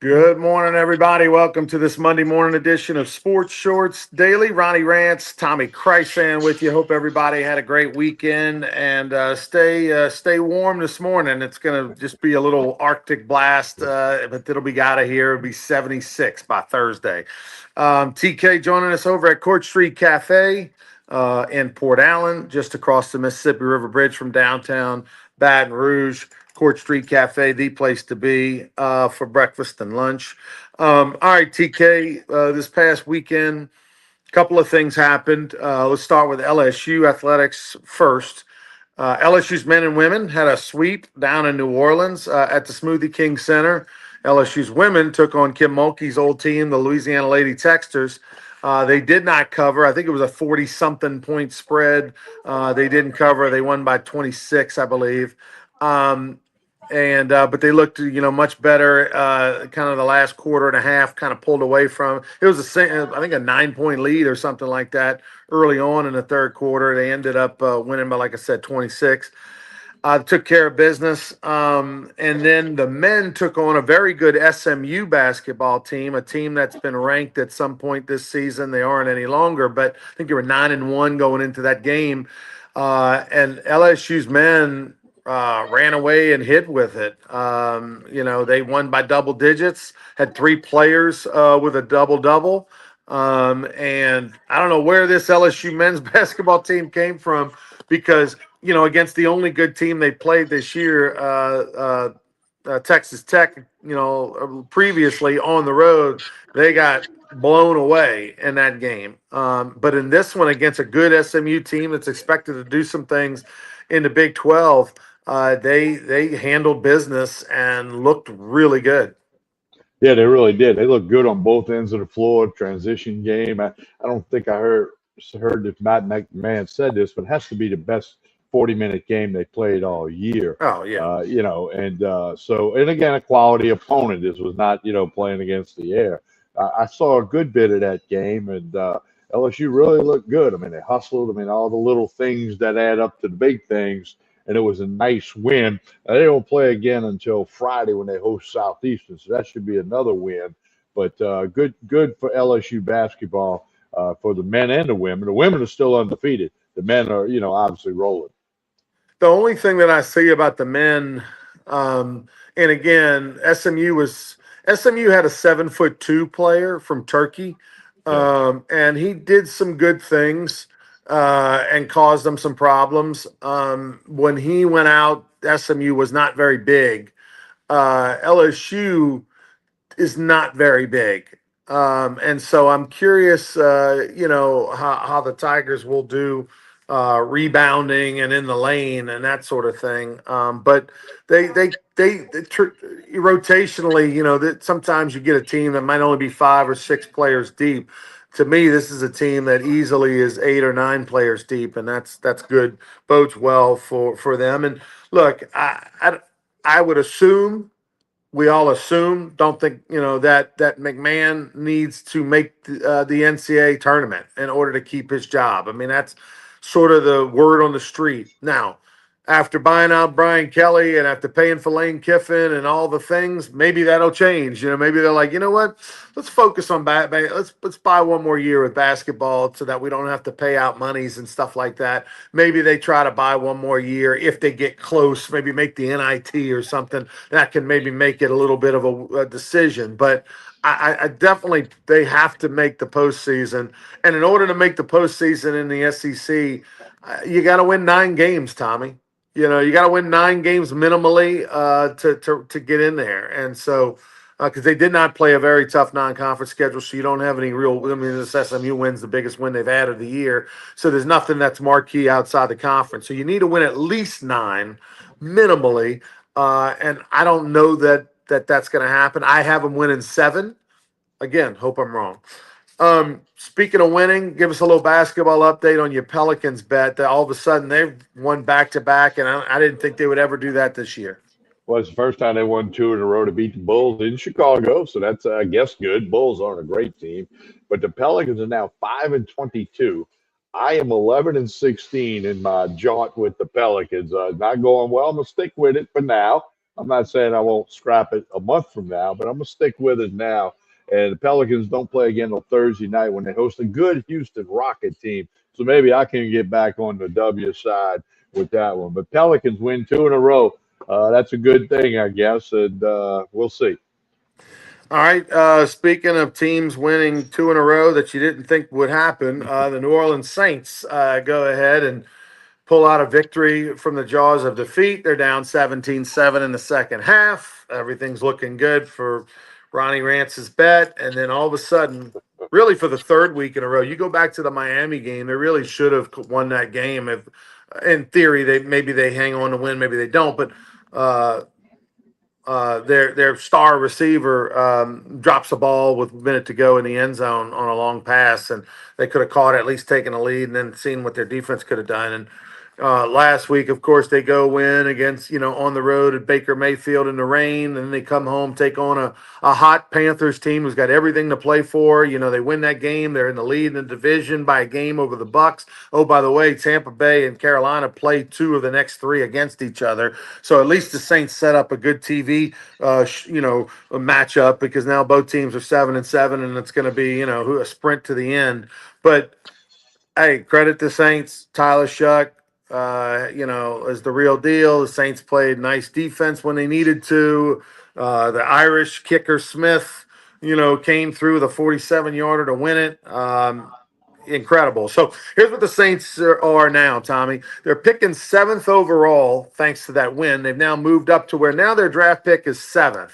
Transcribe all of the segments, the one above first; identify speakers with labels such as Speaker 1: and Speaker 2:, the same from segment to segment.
Speaker 1: Good morning, everybody. Welcome to this Monday morning edition of Sports Shorts Daily. Ronnie Rantz, Tommy Krysan with you. Hope everybody had a great weekend and stay warm this morning. It's going to just be a little Arctic blast, but it'll be out of here. It'll be 76 by Thursday. TK joining us over at Court Street Cafe in Port Allen, just across the Mississippi River Bridge from downtown Baton Rouge. Court Street Cafe, the place to be for breakfast and lunch. All right, TK, this past weekend, a couple of things happened. Let's start with LSU athletics first. LSU's men and women had a sweep down in New Orleans at the Smoothie King Center. LSU's women took on Kim Mulkey's old team, the Louisiana Lady Texters. They did not cover. I think it was a 40-something point spread. They didn't cover. They won by 26, I believe. But they looked, much better. Kind of the last quarter and a half, kind of pulled away from. It was I think a 9-point lead or something like that early on in the third quarter. They ended up winning by, like I said, 26. Took care of business. And then the men took on a very good SMU basketball team, a team that's been ranked at some point this season. They aren't any longer, but I think they were 9-1 going into that game. And LSU's men ran away and hit with it. They won by double digits, had 3 players with a double-double. And I don't know where this LSU men's basketball team came from because, against the only good team they played this year, Texas Tech, previously on the road, they got blown away in that game. But in this one against a good SMU team that's expected to do some things in the Big 12, they handled business and looked really good.
Speaker 2: Yeah, they really did. They looked good on both ends of the floor. Transition game. I don't think I heard if Matt McMahon said this, but it has to be the best 40-minute game they played all year.
Speaker 1: Oh yeah.
Speaker 2: And again, a quality opponent. This was not playing against the air. I saw a good bit of that game, and LSU really looked good. I mean, they hustled. I mean, all the little things that add up to the big things. And it was a nice win. They don't play again until Friday when they host Southeastern, so that should be another win. But good for LSU basketball for the men and the women. The women are still undefeated. The men are, obviously rolling.
Speaker 1: The only thing that I see about the men, and again, SMU had a 7'2" player from Turkey, and he did some good things. And caused them some problems. When he went out, SMU was not very big. LSU is not very big. And so I'm curious, how the Tigers will do rebounding and in the lane and that sort of thing. But they rotationally, that sometimes you get a team that might only be 5 or 6 players deep. To me, this is a team that easily is 8 or 9 players deep, and that's good. Bodes well for them. And look, I would assume, we all assume, don't think that McMahon needs to make the NCAA tournament in order to keep his job. I mean, that's sort of the word on the street now. After buying out Brian Kelly and after paying for Lane Kiffin and all the things, maybe that'll change. Maybe they're like, what? Let's focus on let's buy one more year with basketball so that we don't have to pay out monies and stuff like that. Maybe they try to buy one more year if they get close. Maybe make the NIT or something that can maybe make it a little bit of a decision. But I definitely, they have to make the postseason, and in order to make the postseason in the SEC, you got to win 9 games, Tommy. You got to win 9 games minimally to get in there. And so, because they did not play a very tough non-conference schedule, so you don't have any real. I mean, this SMU win's the biggest win they've had of the year, so there's nothing that's marquee outside the conference. So you need to win at least 9 minimally, and I don't know that's going to happen. I have them winning 7. Again, hope I'm wrong. Speaking of winning, give us a little basketball update on your Pelicans bet that all of a sudden they've won back-to-back, and I didn't think they would ever do that this year.
Speaker 2: Well, it's the first time they won 2 in a row to beat the Bulls in Chicago, so that's, I guess, good. Bulls aren't a great team, but the Pelicans are now 5-22. I am 11-16 in my jaunt with the Pelicans. Not going well. I'm going to stick with it for now. I'm not saying I won't scrap it a month from now, but I'm gonna stick with it now. And the Pelicans don't play again until Thursday night when they host a good Houston Rocket team. So maybe I can get back on the W side with that one. But Pelicans win 2 in a row. That's a good thing, I guess, and we'll see.
Speaker 1: All right. Speaking of teams winning two in a row that you didn't think would happen, the New Orleans Saints go ahead and pull out a victory from the jaws of defeat. They're down 17-7 in the second half. Everything's looking good for Ronnie Rantz's bet. And then all of a sudden, really for the third week in a row, you go back to the Miami game. They really should have won that game. If, in theory, maybe they hang on to win, maybe they don't. But their star receiver drops a ball with a minute to go in the end zone on a long pass, and they could have caught it, at least taken a lead, and then seen what their defense could have done. And last week, of course, they go win against, on the road at Baker Mayfield in the rain, and then they come home, take on a hot Panthers team who's got everything to play for. They win that game. They're in the lead in the division by a game over the Bucks. Oh, by the way, Tampa Bay and Carolina play two of the next three against each other. So at least the Saints set up a good TV, a matchup, because now both teams are 7-7, and it's going to be, a sprint to the end. But hey, credit the Saints. Tyler Shuck, is the real deal. The Saints played nice defense when they needed to. The Irish kicker Smith, came through the 47-yarder to win it. Incredible. So here's what the Saints are now, Tommy. They're picking 7th overall thanks to that win. They've now moved up to where now their draft pick is 7th.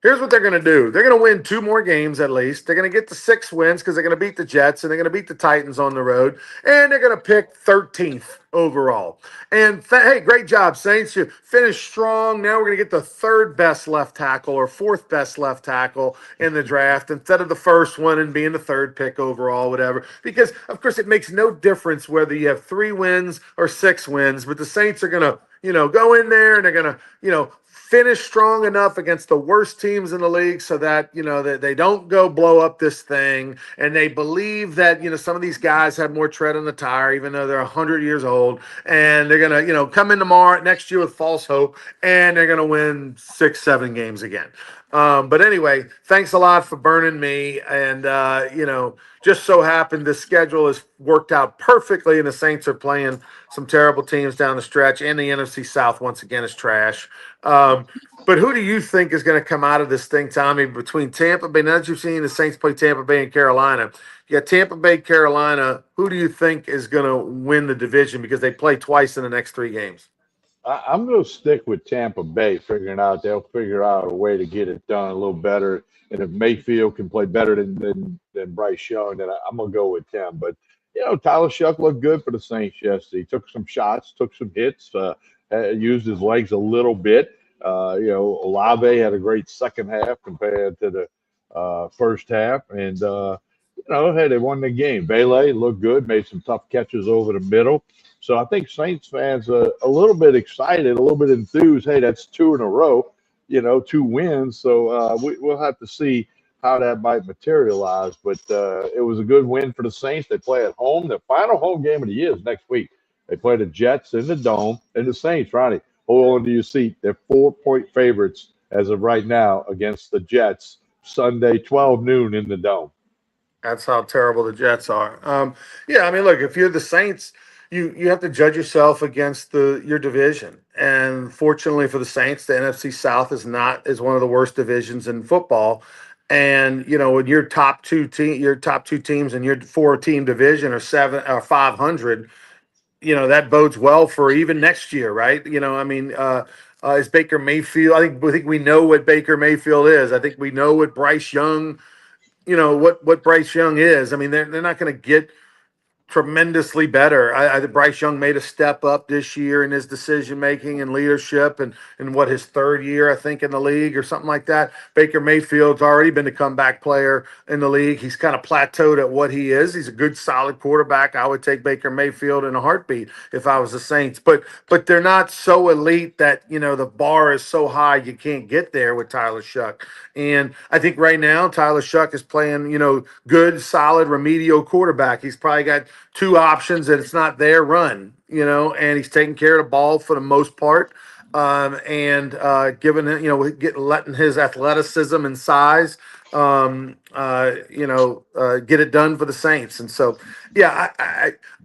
Speaker 1: Here's what they're going to do. They're going to win 2 more games at least. They're going to get to 6 wins because they're going to beat the Jets and they're going to beat the Titans on the road. And they're going to pick 13th overall. And hey, great job, Saints. You finished strong. Now we're going to get the 3rd best left tackle or 4th best left tackle in the draft instead of the first one and being the 3rd pick overall, whatever. Because, of course, it makes no difference whether you have 3 wins or 6 wins. But the Saints are going to, go in there and they're going to, finish strong enough against the worst teams in the league so that, that they don't go blow up this thing. And they believe that, some of these guys have more tread on the tire, even though they're 100 years old. And they're going to, come in tomorrow next year with false hope, and they're going to win 6-7 games again. But anyway, thanks a lot for burning me. And, just so happened the schedule has worked out perfectly, and the Saints are playing some terrible teams down the stretch, and the NFC South once again is trash. But who do you think is going to come out of this thing, Tommy, between Tampa Bay? Now that you've seen the Saints play Tampa Bay and Carolina, you got Tampa Bay, Carolina. Who do you think is going to win the division because they play twice in the next 3 games?
Speaker 2: I'm going to stick with Tampa Bay, figuring out they'll figure out a way to get it done a little better. And if Mayfield can play better than Bryce Young, then I'm going to go with him. But, Tyler Shuck looked good for the Saints yesterday. He took some shots, took some hits, used his legs a little bit. Olave had a great second half compared to the first half. And, hey, they won the game. Bailey looked good, made some tough catches over the middle. So I think Saints fans are a little bit excited, a little bit enthused. Hey, that's 2 in a row, 2 wins. So we'll have to see how that might materialize. But it was a good win for the Saints. They play at home. Their final home game of the year is next week. They play the Jets in the Dome, and the Saints, Ronnie, hold on to your seat. They're 4-point favorites as of right now against the Jets, Sunday, 12 noon in the Dome.
Speaker 1: That's how terrible the Jets are. Look, if you're the Saints, you have to judge yourself against your division. And fortunately for the Saints, the NFC South is one of the worst divisions in football. And when your top two teams in your 4-team division are 500, that bodes well for even next year, right? Is Baker Mayfield? I think we know what Baker Mayfield is. I think we know what Bryce Young, what Bryce Young is. I mean, they're not going to get tremendously better. I think Bryce Young made a step up this year in his decision making and leadership, and his 3rd year, I think, in the league or something like that. Baker Mayfield's already been a comeback player in the league. He's kind of plateaued at what he is. He's a good, solid quarterback. I would take Baker Mayfield in a heartbeat if I was the Saints, but they're not so elite that the bar is so high you can't get there with Tyler Shuck. And I think right now Tyler Shuck is playing good, solid, remedial quarterback. He's probably got 2 options, and it's not their run, and he's taking care of the ball for the most part. and giving him, letting his athleticism and size, get it done for the Saints. And so, yeah,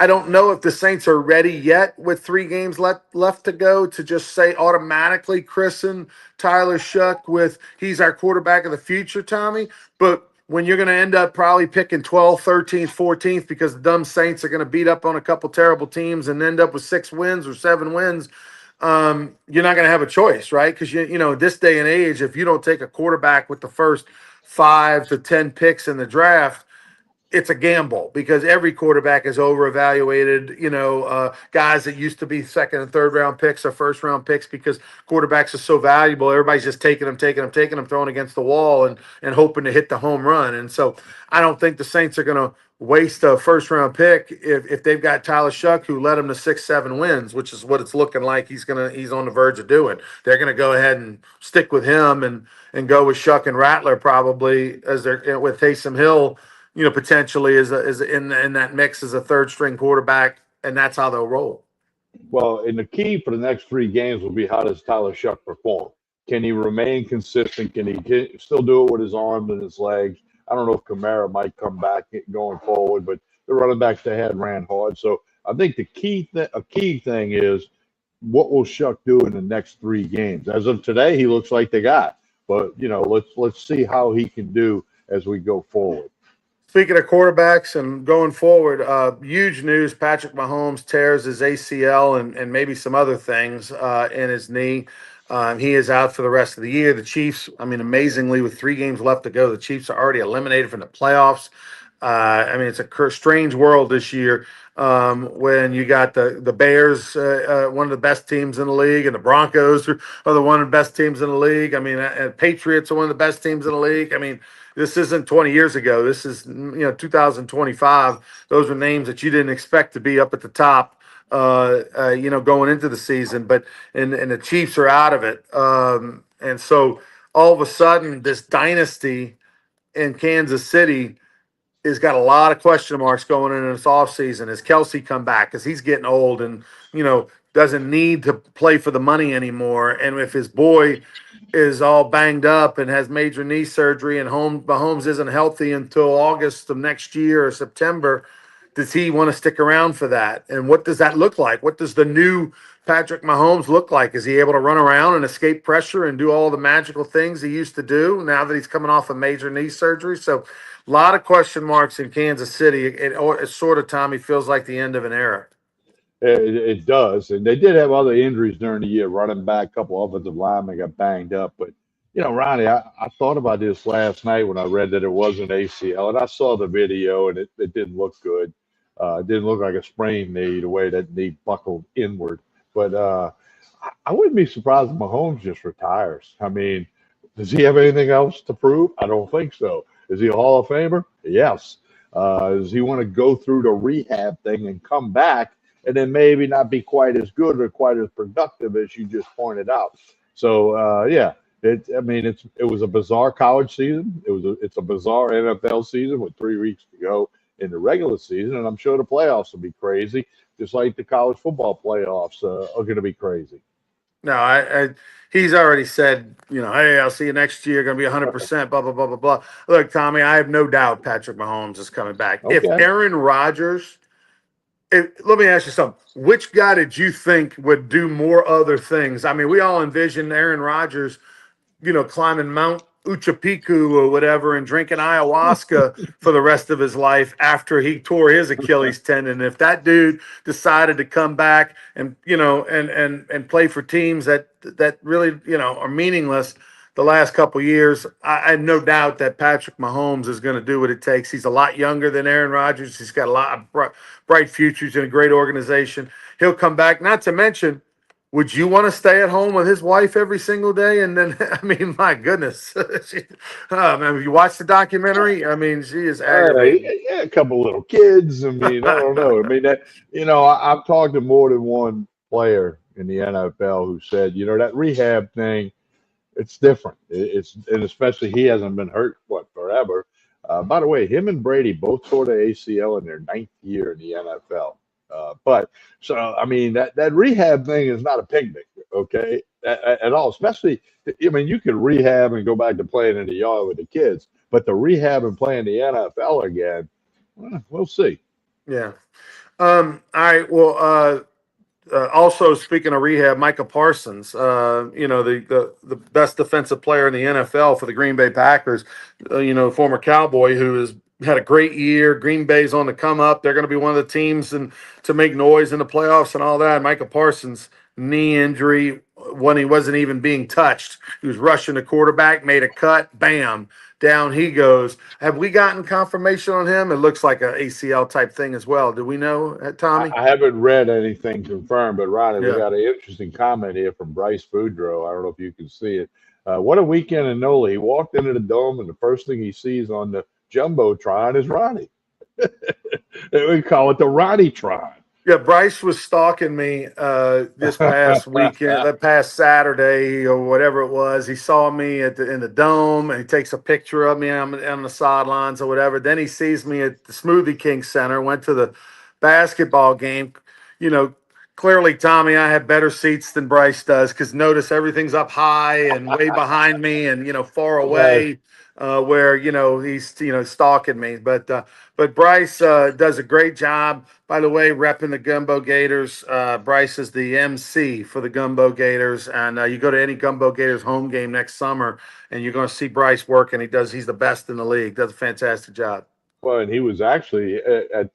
Speaker 1: I don't know if the Saints are ready yet with 3 games left to go to just say automatically christen Tyler Shuck with he's our quarterback of the future, Tommy. But when you're going to end up probably picking 12th, 13th, 14th because the dumb Saints are going to beat up on a couple terrible teams and end up with 6 wins or 7 wins, you're not going to have a choice, right? Because this day and age, if you don't take a quarterback with the first 5 to 10 picks in the draft, it's a gamble because every quarterback is over evaluated. Guys that used to be second and third round picks or first round picks because quarterbacks are so valuable. Everybody's just taking them, throwing against the wall and hoping to hit the home run. And so I don't think the Saints are going to waste a first round pick if they've got Tyler Shuck who led them to 6-7 wins, which is what it's looking like he's on the verge of doing. They're gonna go ahead and stick with him and go with Shuck and Rattler probably as they're with Taysom Hill, potentially is in that mix as a third string quarterback, and that's how they'll roll.
Speaker 2: Well, and the key for the next 3 games will be how does Tyler Shuck perform? Can he remain consistent? Can he still do it with his arms and his legs? I don't know if Kamara might come back going forward, but the running backs they had ran hard. So I think a key thing is what will Shuck do in the next 3 games? As of today, he looks like the guy. But let's see how he can do as we go forward.
Speaker 1: Speaking of quarterbacks and going forward, huge news: Patrick Mahomes tears his ACL and maybe some other things in his knee. He is out for the rest of the year. The Chiefs, amazingly, with 3 games left to go, the Chiefs are already eliminated from the playoffs. It's a strange world this year when you got the Bears, one of the best teams in the league, and the Broncos are the one of the best teams in the league. Patriots are one of the best teams in the league. This isn't 20 years ago. This is 2025. Those were names that you didn't expect to be up at the top, going into the season. But and the Chiefs are out of it, and so all of a sudden, this dynasty in Kansas City has got a lot of question marks going into this offseason. Has Kelsey come back? Because he's getting old and, doesn't need to play for the money anymore. And if his boy is all banged up and has major knee surgery and Mahomes isn't healthy until August of next year or September, does he want to stick around for that? And what does that look like? What does the new Patrick Mahomes look like? Is he able to run around and escape pressure and do all the magical things he used to do now that he's coming off a major knee surgery? So a lot of question marks in Kansas City. It sort of, Tommy, feels like the end of an era.
Speaker 2: It does. And they did have other injuries during the year. Running back, a couple offensive linemen got banged up. But, Ronnie, I thought about this last night when I read that it was an ACL. And I saw the video, and it didn't look good. It didn't look like a sprained knee, the way that knee buckled inward. But I wouldn't be surprised if Mahomes just retires. Does he have anything else to prove? I don't think so. Is he a Hall of Famer? Yes. Does he want to go through the rehab thing and come back and then maybe not be quite as good or quite as productive as you just pointed out? So, it was a bizarre college season. It's a bizarre NFL season with 3 weeks to go in the regular season, and I'm sure the playoffs will be crazy, just like the college football playoffs are going to be crazy.
Speaker 1: No, he's already said, hey, I'll see you next year. Going to be 100%, blah, blah, blah, blah, blah. Look, Tommy, I have no doubt Patrick Mahomes is coming back.
Speaker 2: Okay.
Speaker 1: If Aaron Rodgers, let me ask you something. Which guy did you think would do more other things? We all envisioned Aaron Rodgers, climbing Mount Uchapiku or whatever and drinking ayahuasca for the rest of his life after he tore his Achilles tendon. If that dude decided to come back and and play for teams that really are meaningless the last couple years, I have no doubt that Patrick Mahomes is going to do what it takes. He's a lot younger than Aaron Rodgers. He's got a lot of bright futures in a great organization. He'll come back. Not to mention, would you want to stay at home with his wife every single day? And then, my goodness. Have you watched the documentary? She is aggravating.
Speaker 2: Yeah, a couple little kids. I don't know. I've talked to more than one player in the NFL who said, that rehab thing, it's different. And especially he hasn't been hurt, forever. By the way, him and Brady both tore the ACL in their 9th year in the NFL. But so I mean that rehab thing is not a picnic, okay, at all. Especially, I mean, you can rehab and go back to playing in the yard with the kids, but the rehab and playing the NFL again, well, we'll see.
Speaker 1: Yeah. All right. Well, also, speaking of rehab, Micah Parsons, the best defensive player in the NFL for the Green Bay Packers, former Cowboy who has had a great year. Green Bay's on the come up. They're going to be one of the teams to make noise in the playoffs and all that. Micah Parsons, knee injury when he wasn't even being touched. He was rushing the quarterback, made a cut, bam, down he goes. Have we gotten confirmation on him? It looks like an ACL type thing as well. Do we know, Tommy?
Speaker 2: I haven't read anything confirmed, but Ronnie, we
Speaker 1: Yeah.
Speaker 2: got an interesting comment here from Bryce Boudreaux. I don't know if you can see it. What a weekend in NOLA. He walked into the dome, and the first thing he sees on the Jumbotron is Ronnie. We call it the Ronnie-tron.
Speaker 1: Yeah, Bryce was stalking me this past weekend, that past Saturday or whatever it was. He saw me in the dome, and he takes a picture of me on the sidelines or whatever. Then he sees me at the Smoothie King Center. Went to the basketball game. You know, clearly, Tommy, I have better seats than Bryce does because notice everything's up high and way behind me, and far away. Where he's stalking me, but Bryce does a great job. By the way, repping the Gumbo Gators. Bryce is the MC for the Gumbo Gators, and you go to any Gumbo Gators home game next summer, and you're going to see Bryce working. He's the best in the league. Does a fantastic job.
Speaker 2: Well, and he was actually at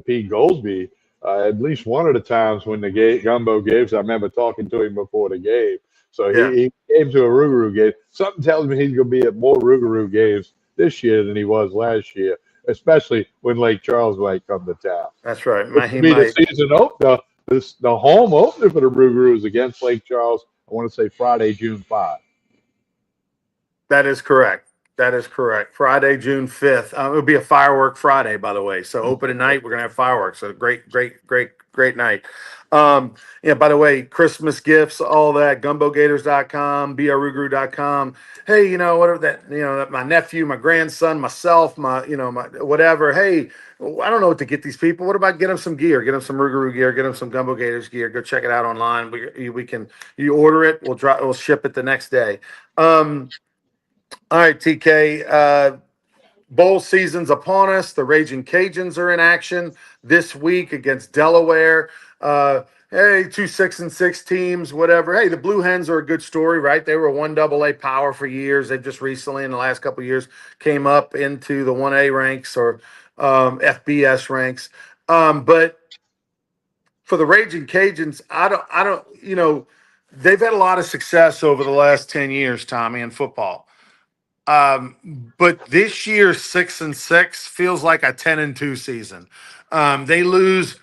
Speaker 2: Pete Goolsby at least one of the times when the Gumbo games. I remember talking to him before the game. So
Speaker 1: Yeah,
Speaker 2: he came to a Rougarou game. Something tells me he's going to be at more Rougarou games this year than he was last year, especially when Lake Charles might come to town.
Speaker 1: that's right.
Speaker 2: Which
Speaker 1: He
Speaker 2: will be the
Speaker 1: might.
Speaker 2: season opener. The home opener for the Rougarous against Lake Charles. I want to say Friday, June 5.
Speaker 1: That is correct. That is correct. Friday, June 5th. It'll be a firework Friday, by the way. So opening night, we're gonna have fireworks. So great night. Yeah, by the way, Christmas gifts, all that, gumbogators.com, brugru.com. Hey, whatever that, my nephew, my grandson, myself, my whatever. Hey, I don't know what to get these people. What about get them some gear? Get them some Rougarou gear. Get them some Gumbo Gators gear. Go check it out online. We can, you order it. We'll ship it the next day. All right, TK. Bowl season's upon us. The Raging Cajuns are in action this week against Delaware. Hey, 2 6-6 teams, whatever. Hey, the Blue Hens are a good story, right? They were a 1AA power for years. They've just recently, in the last couple of years, came up into the 1A ranks or FBS ranks. But for the Raging Cajuns, I don't. They've had a lot of success over the last 10 years, Tommy, in football. But this year, 6-6 feels like a 10-2 season. They lose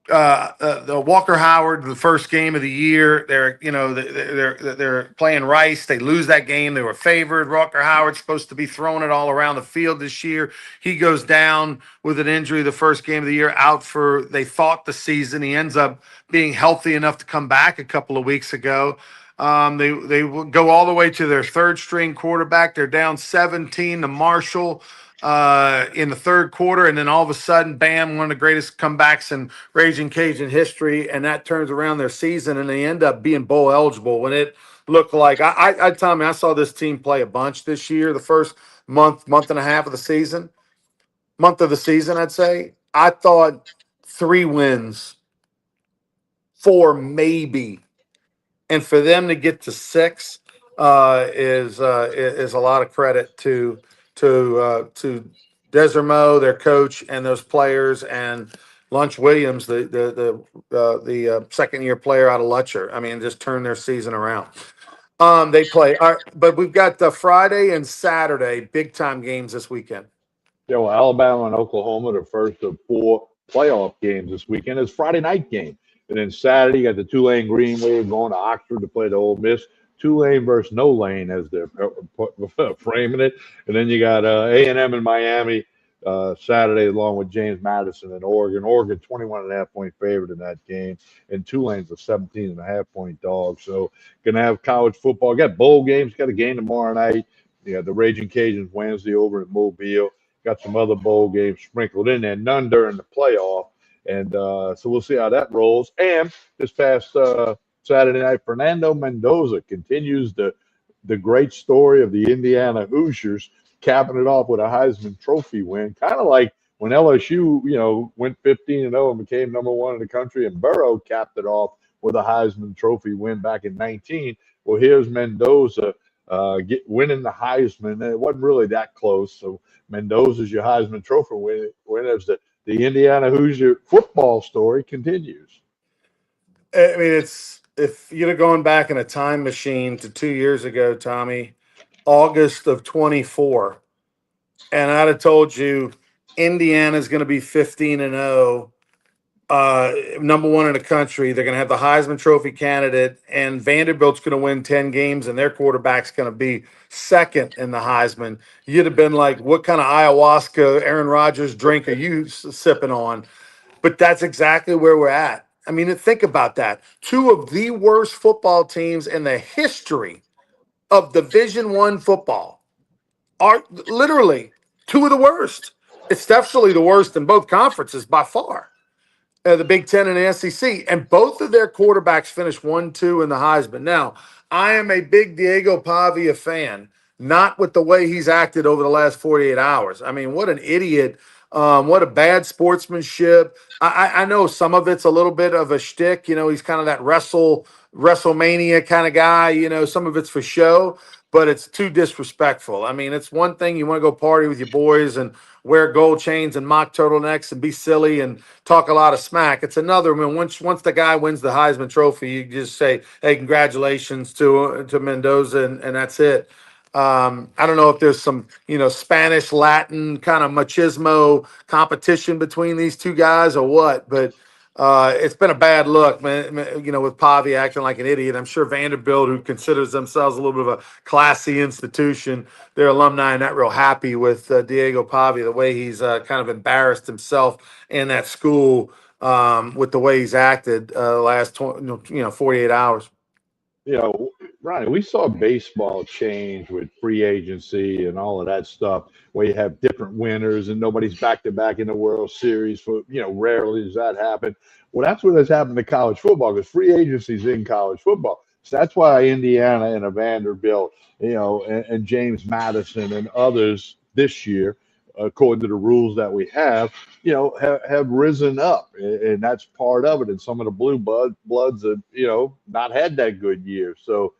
Speaker 1: the Walker Howard, the first game of the year. They're playing Rice. They lose that game. They were favored. Walker Howard's supposed to be throwing it all around the field this year. He goes down with an injury the first game of the year, out for they thought the season. He ends up being healthy enough to come back a couple of weeks ago. They will go all the way to their third string quarterback. They're down 17 to Marshall in the third quarter, and then all of a sudden, bam, one of the greatest comebacks in Raging Cajun history, and that turns around their season, and they end up being bowl eligible when it looked like Tommy, I saw this team play a bunch this year, the first month and a half of the season. Month of the season, I'd say. I thought 3 wins, 4 maybe. And for them to get to 6 is a lot of credit to Desermo, their coach, and those players, and Lunch Williams, the second year player out of Lutcher. I mean, just turned their season around. They play, but we've got the Friday and Saturday big time games this weekend.
Speaker 2: Yeah, well, Alabama and Oklahoma, the first of 4 playoff games this weekend. It's Friday night game. And then Saturday, you got the Tulane Green Wave going to Oxford to play the Ole Miss. Tulane versus no lane, as they're framing it. And then you got A&M in Miami Saturday, along with James Madison and Oregon. Oregon, 21.5-point favorite in that game. And Tulane's a 17.5-point dog. So going to have college football. Got bowl games. Got a game tomorrow night. You got the Raging Cajuns Wednesday over at Mobile. Got some other bowl games sprinkled in there. None during the playoff. And so we'll see how that rolls. And this past Saturday night, Fernando Mendoza continues the great story of the Indiana Hoosiers, capping it off with a Heisman Trophy win, kind of like when LSU, went 15-0 and became number one in the country, and Burrow capped it off with a Heisman Trophy win back in 19. Well, here's Mendoza winning the Heisman. It wasn't really that close. So Mendoza's your Heisman Trophy winner. The Indiana Hoosier football story continues.
Speaker 1: I mean, it's if you'd have gone back in a time machine to 2 years ago, Tommy, August of 24, and I'd have told you Indiana's going to be 15-0, number one in the country. They're going to have the Heisman Trophy candidate, and Vanderbilt's going to win 10 games, and their quarterback's going to be second in the Heisman. You'd have been like, what kind of ayahuasca Aaron Rodgers drink are you sipping on? But that's exactly where we're at. I mean, think about that. Two of the worst football teams in the history of Division I football are literally two of the worst. It's definitely the worst in both conferences by far. The Big Ten and the SEC, and both of their quarterbacks finished 1-2 in the Heisman. Now, I am a big Diego Pavia fan, not with the way he's acted over the last 48 hours. I mean, what an idiot. What a bad sportsmanship. I know some of it's a little bit of a shtick. He's kind of that WrestleMania kind of guy. Some of it's for show, but it's too disrespectful. I mean, it's one thing you want to go party with your boys and wear gold chains and mock turtlenecks and be silly and talk a lot of smack. It's another. I mean, once the guy wins the Heisman Trophy, you just say, "Hey, congratulations to Mendoza," and that's it. I don't know if there's some, Spanish Latin kind of machismo competition between these two guys or what, but it's been a bad look, man. With Pavi acting like an idiot. I'm sure Vanderbilt, who considers themselves a little bit of a classy institution, their alumni are not real happy with Diego Pavi, the way he's kind of embarrassed himself in that school with the way he's acted the last 48 hours.
Speaker 2: Ronnie, we saw baseball change with free agency and all of that stuff, where you have different winners and nobody's back to back in the World Series. Rarely does that happen. Well, that's what has happened to college football, because free agency is in college football. So that's why Indiana and a Vanderbilt, and James Madison and others this year, according to the rules that we have risen up, and that's part of it. And some of the bloods have, not had that good year. So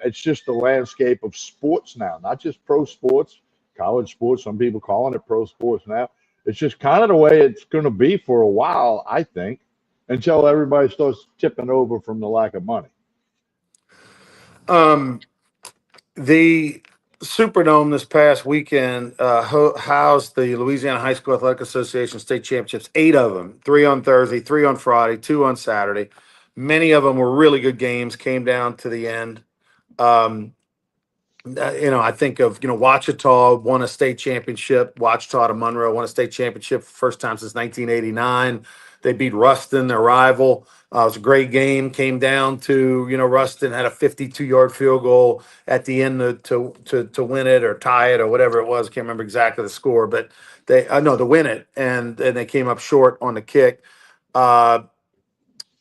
Speaker 2: it's just the landscape of sports now, not just pro sports, college sports. Some people calling it pro sports now. It's just kind of the way it's going to be for a while, I think, until everybody starts tipping over from the lack of money.
Speaker 1: The Superdome this past weekend housed the Louisiana High School Athletic Association state championships, 8 of them, 3 on Thursday, 3 on Friday, 2 on Saturday. Many of them were really good games, came down to the end. I think of, Ouachita won a state championship. Ouachita to Monroe won a state championship for the first time since 1989. They beat Ruston, their rival. It was a great game. Came down to, Ruston had a 52-yard field goal at the end to win it or tie it or whatever it was. I can't remember exactly the score, but to win it, and they came up short on the kick.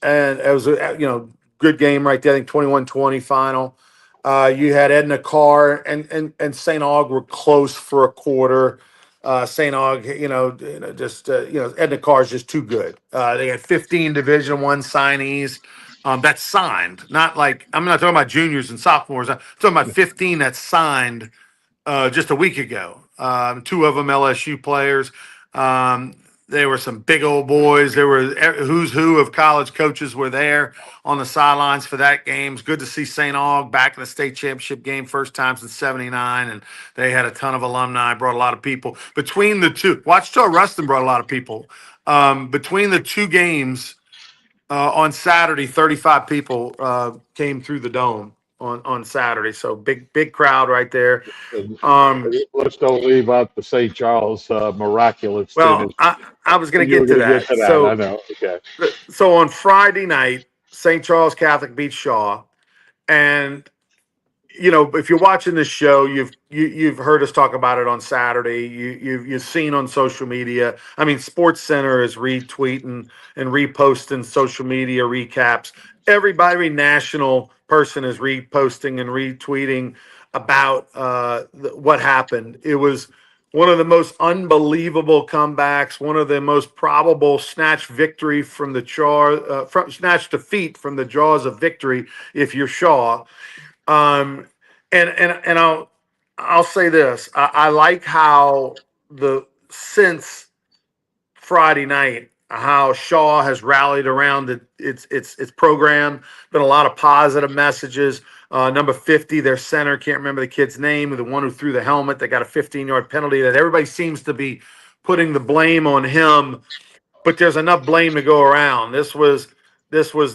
Speaker 1: And it was a good game right there. I think 21-20 final. You had Edna Carr and St. Aug were close for a quarter. St. Aug, Edna Carr is just too good. They had 15 Division I signees that signed. Not like, I'm not talking about juniors and sophomores. I'm talking about 15 that signed just a week ago. 2 of them LSU players. There were some big old boys. There were who's who of college coaches were there on the sidelines for that game. It's good to see St. Aug back in the state championship game, first time since '79, and they had a ton of alumni, brought a lot of people. Between the two, Ouachita Ruston brought a lot of people. Between the two games on Saturday, 35 people came through the dome on Saturday. So big crowd right there.
Speaker 2: Let's don't leave out the St. Charles miraculous
Speaker 1: well,
Speaker 2: finish.
Speaker 1: I was going to get to that. So,
Speaker 2: I know. Okay.
Speaker 1: So on Friday night, St. Charles Catholic beat Shaw, and if you're watching this show, you've heard us talk about it on Saturday. You've seen on social media. I mean, Sports Center is retweeting and reposting social media recaps. Every national person is reposting and retweeting about what happened. It was one of the most unbelievable comebacks, one of the most probable snatch victory from the snatch defeat from the jaws of victory if you're Shaw. Um, and I'll say this: I like how since Friday night, how Shaw has rallied around its program. Been a lot of positive messages. Number 50, their center, can't remember the kid's name, the one who threw the helmet. They got a 15-yard penalty. That everybody seems to be putting the blame on him, but there's enough blame to go around. This was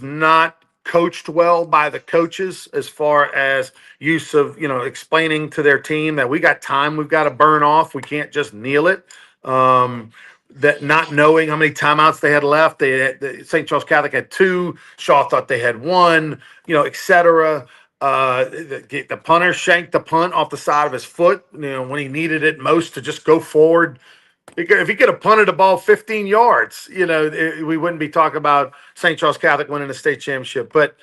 Speaker 1: not coached well by the coaches as far as use of explaining to their team that we got time we've got to burn off. We can't just kneel it. That not knowing how many timeouts they had left. St. Charles Catholic had 2. Shaw thought they had 1. Etc. The punter shanked the punt off the side of his foot. When he needed it most to just go forward. If he could have punted the ball 15 yards, we wouldn't be talking about St. Charles Catholic winning the state championship. But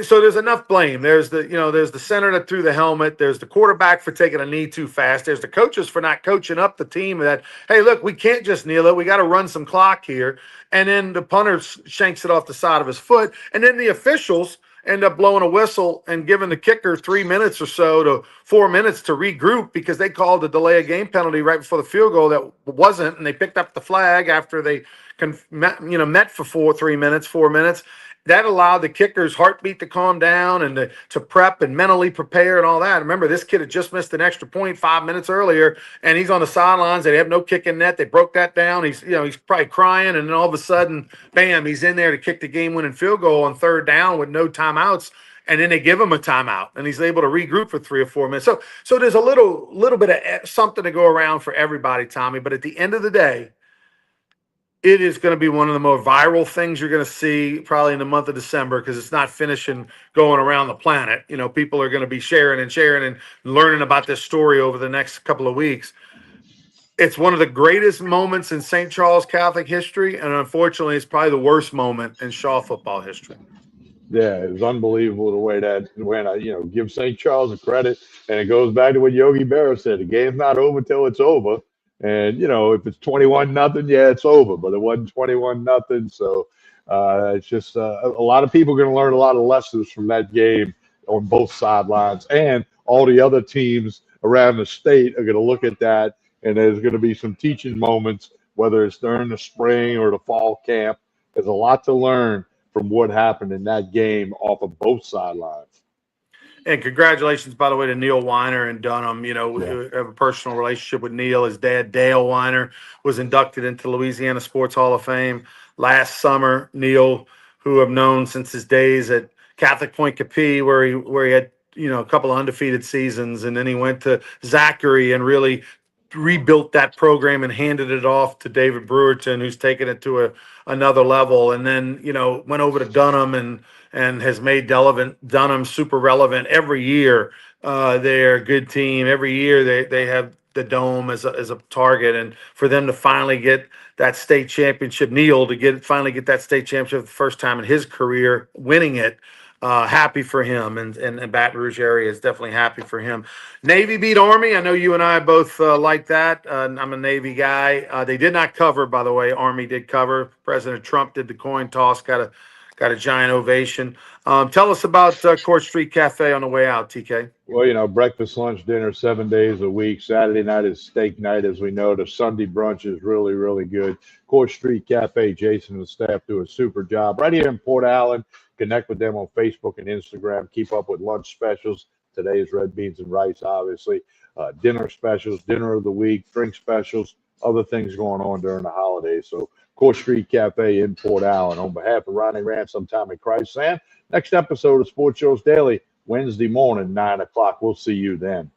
Speaker 1: so there's enough blame. There's the center that threw the helmet. There's the quarterback for taking a knee too fast. There's the coaches for not coaching up the team that, hey, look, we can't just kneel it. We got to run some clock here. And then the punter shanks it off the side of his foot. And then the officials end up blowing a whistle and giving the kicker 3 minutes or so to 4 minutes to regroup because they called a delay of game penalty right before the field goal that wasn't, and they picked up the flag after they met for 4 minutes. That allowed the kicker's heartbeat to calm down and to prep and mentally prepare and all that. Remember, this kid had just missed an extra point 5 minutes earlier, and he's on the sidelines. They have no kick in net. They broke that down. He's probably crying, and then all of a sudden, bam, he's in there to kick the game-winning field goal on 3rd down with no timeouts. And then they give him a timeout, and he's able to regroup for 3 or 4 minutes. So there's a little bit of something to go around for everybody, Tommy. But at the end of the day, it is going to be one of the more viral things you're going to see probably in the month of December because it's not finishing going around the planet. People are going to be sharing and learning about this story over the next couple of weeks. It's one of the greatest moments in St. Charles Catholic history, and unfortunately, it's probably the worst moment in Shaw football history.
Speaker 2: Yeah, it was unbelievable the way that went. Give St. Charles a credit, and it goes back to what Yogi Berra said: the game's not over till it's over. And if it's 21-0, yeah, it's over. But it wasn't 21-0, so it's just a lot of people are going to learn a lot of lessons from that game on both sidelines, and all the other teams around the state are going to look at that, and there's going to be some teaching moments, whether it's during the spring or the fall camp. There's a lot to learn from what happened in that game off of both sidelines.
Speaker 1: And congratulations, by the way, to Neil Weiner and Dunham. We have a personal relationship with Neil. His dad, Dale Weiner, was inducted into Louisiana Sports Hall of Fame last summer. Neil, who I've known since his days at Catholic Point Capee, where he had a couple of undefeated seasons, and then he went to Zachary and really rebuilt that program and handed it off to David Brewerton, who's taken it to another level, and then went over to Dunham and has made Dunham super relevant every year. They're a good team. Every year they have the Dome as a target, and for them to finally get that state championship, Neil to finally get that state championship the first time in his career, winning it. Happy for him, and Baton Rouge area is definitely happy for him. Navy beat Army. I know you and I both like that. I'm a Navy guy. They did not cover, by the way. Army did cover. President Trump did the coin toss. Got a giant ovation. Tell us about Court Street Cafe on the way out, TK.
Speaker 2: Well, breakfast, lunch, dinner, 7 days a week. Saturday night is steak night, as we know. The Sunday brunch is really, really good. Court Street Cafe, Jason and the staff do a super job. Right here in Port Allen. Connect with them on Facebook and Instagram. Keep up with lunch specials. Today's red beans and rice, obviously. Dinner specials, dinner of the week, drink specials, other things going on during the holidays. So Court Street Cafe in Port Allen. On behalf of Ronnie Rantz, I'm Tommy Krysan. Next episode of Sports Shows Daily, Wednesday morning, 9 o'clock. We'll see you then.